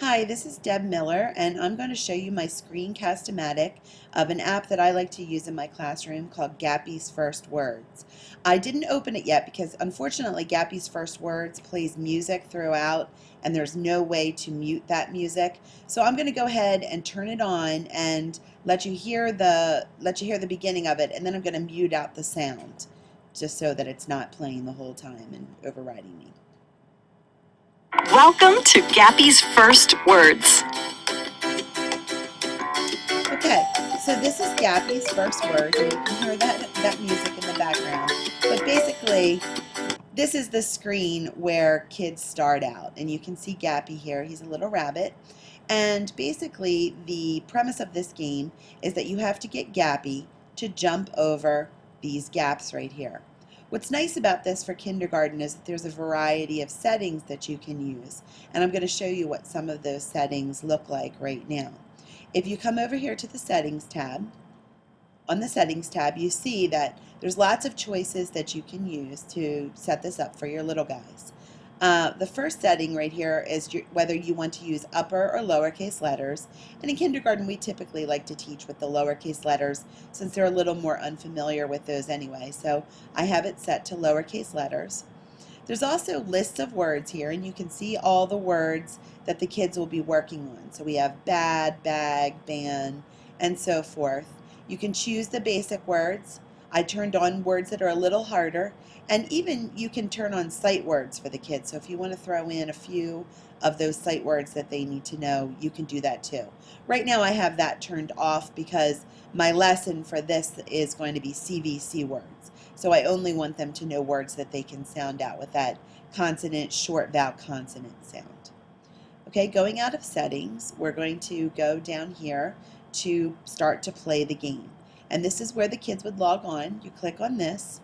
Hi, this is Deb Miller, and I'm going to show you my Screencast-O-Matic of an app that I like to use in my classroom called Gappy's First Words. I didn't open it yet because unfortunately Gappy's First Words plays music throughout and there's no way to mute that music. So I'm going to go ahead and turn it on and let you hear the beginning of it, and then I'm going to mute out the sound just so that it's not playing the whole time and overriding me. Welcome to Gappy's First Words. Okay, so this is Gappy's First Words, and you can hear that music in the background. But basically, this is the screen where kids start out, and you can see Gappy here. He's a little rabbit. And basically, the premise of this game is that you have to get Gappy to jump over these gaps right here. What's nice about this for kindergarten is that there's a variety of settings that you can use, and I'm going to show you what some of those settings look like right now. If you come over here to the Settings tab, on the Settings tab you see that there's lots of choices that you can use to set this up for your little guys. The first setting right here is whether you want to use upper or lowercase letters, and in kindergarten we typically like to teach with the lowercase letters since they're a little more unfamiliar with those anyway, so I have it set to lowercase letters. There's also lists of words here, and you can see all the words that the kids will be working on. So we have bad, bag, ban, and so forth. You can choose the basic words. I turned on words that are a little harder, and even you can turn on sight words for the kids. So if you want to throw in a few of those sight words that they need to know, you can do that too. Right now I have that turned off because my lesson for this is going to be CVC words. So I only want them to know words that they can sound out with that consonant, short vowel consonant sound. Okay, going out of settings, we're going to go down here to start to play the game. And this is where the kids would log on. You click on this,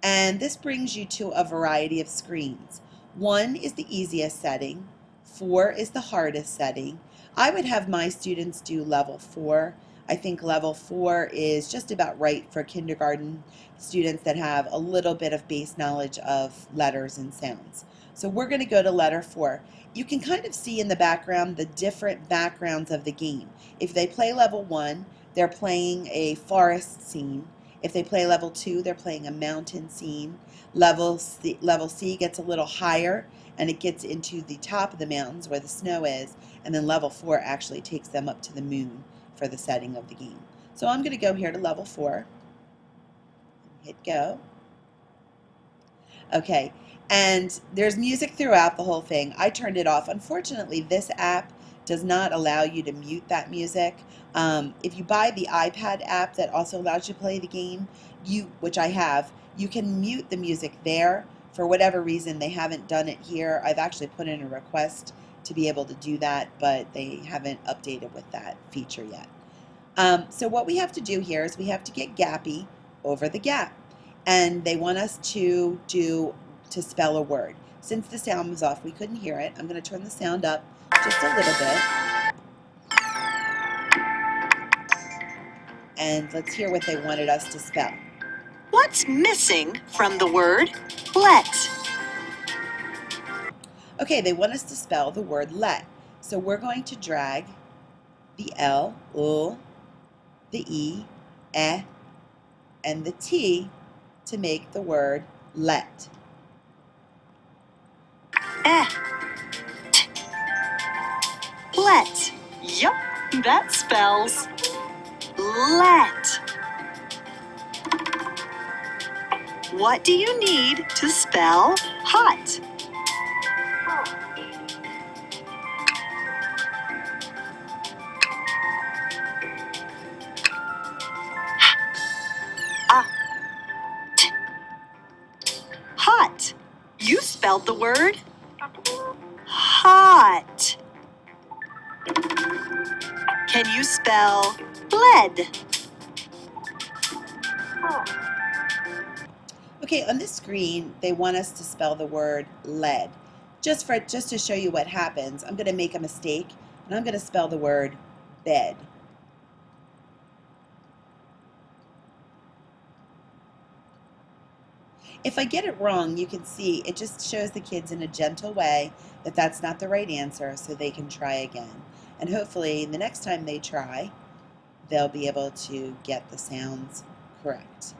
and this brings you to a variety of screens. 1 is the easiest setting, 4 is the hardest setting. I would have my students do level 4. I think level 4 is just about right for kindergarten students that have a little bit of base knowledge of letters and sounds. So we're going to go to letter 4. You can kind of see in the background the different backgrounds of the game. If they play level 1, they're playing a forest scene. If they play level 2, they're playing a mountain scene. Level C gets a little higher, and it gets into the top of the mountains where the snow is, and then level 4 actually takes them up to the moon for the setting of the game. So I'm going to go here to level 4. Hit go. Okay, and there's music throughout the whole thing. I turned it off. Unfortunately, this app does not allow you to mute that music. If you buy the iPad app that also allows you to play the game, which I have, you can mute the music there. For whatever reason, they haven't done it here. I've actually put in a request to be able to do that, but they haven't updated with that feature yet. So what we have to do here is we have to get Gappy over the gap, and they want us to spell a word. Since the sound was off, we couldn't hear it. I'm going to turn the sound up just a little bit, and let's hear what they wanted us to spell. What's missing from the word let? Okay, they want us to spell the word let. So we're going to drag the L, the E, and the T to make the word let. T. Let. Yup, that spells let. What do you need to spell hot? Hot. You spelled the word hot. Can you spell lead? Okay, on this screen, they want us to spell the word lead. Just to show you what happens, I'm going to make a mistake, and I'm going to spell the word bed. If I get it wrong, you can see it just shows the kids in a gentle way that that's not the right answer, so they can try again. And hopefully the next time they try, they'll be able to get the sounds correct.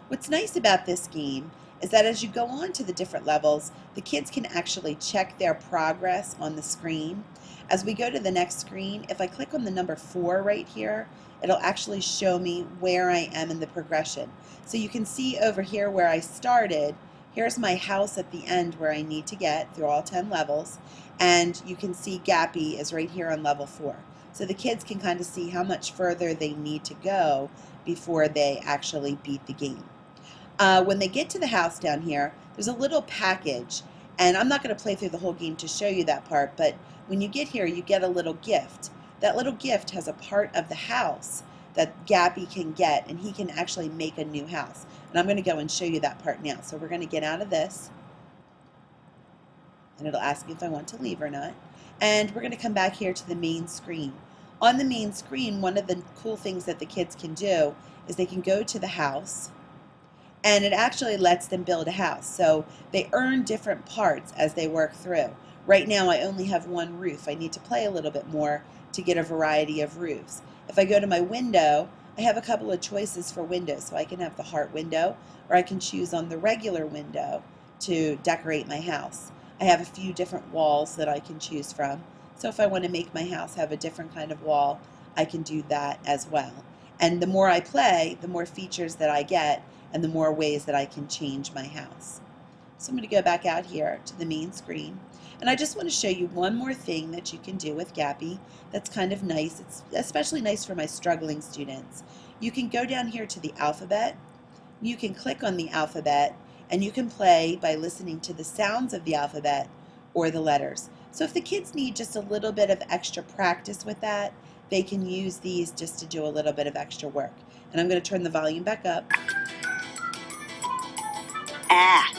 What's nice about this game is that as you go on to the different levels, the kids can actually check their progress on the screen. As we go to the next screen, if I click on the number 4 right here, it'll actually show me where I am in the progression. So you can see over here where I started, here's my house at the end where I need to get through all 10 levels, and you can see Gappy is right here on level 4. So the kids can kind of see how much further they need to go before they actually beat the game. When they get to the house down here, there's a little package, and I'm not going to play through the whole game to show you that part, but when you get here, you get a little gift. That little gift has a part of the house that Gappy can get, and he can actually make a new house. And I'm going to go and show you that part now. So we're going to get out of this, and it'll ask me if I want to leave or not. And we're going to come back here to the main screen. On the main screen, one of the cool things that the kids can do is they can go to the house, and it actually lets them build a house. So they earn different parts as they work through. Right now I only have one roof. I need to play a little bit more to get a variety of roofs. If I go to my window, I have a couple of choices for windows. So I can have the heart window, or I can choose on the regular window to decorate my house. I have a few different walls that I can choose from. So if I want to make my house have a different kind of wall, I can do that as well. And the more I play, the more features that I get, and the more ways that I can change my house. So I'm going to go back out here to the main screen, and I just want to show you one more thing that you can do with Gappy that's kind of nice. It's especially nice for my struggling students. You can go down here to the alphabet, you can click on the alphabet, and you can play by listening to the sounds of the alphabet or the letters. So if the kids need just a little bit of extra practice with that, they can use these just to do a little bit of extra work. And I'm going to turn the volume back up. Ah.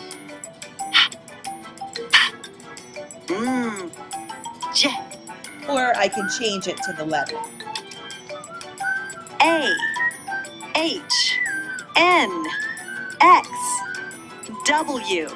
J. Or I can change it to the letter. A. H. N. X. W.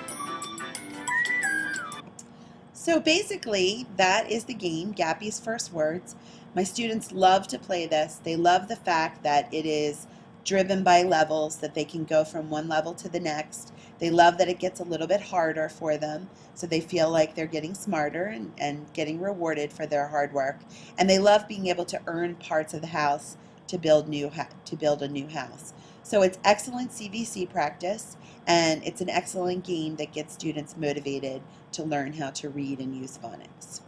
So basically, that is the game, Gappy's First Words. My students love to play this. They love the fact that it is driven by levels, that they can go from one level to the next. They love that it gets a little bit harder for them, so they feel like they're getting smarter and getting rewarded for their hard work. And they love being able to earn parts of the house to build a new house. So it's excellent CVC practice, and it's an excellent game that gets students motivated to learn how to read and use phonics.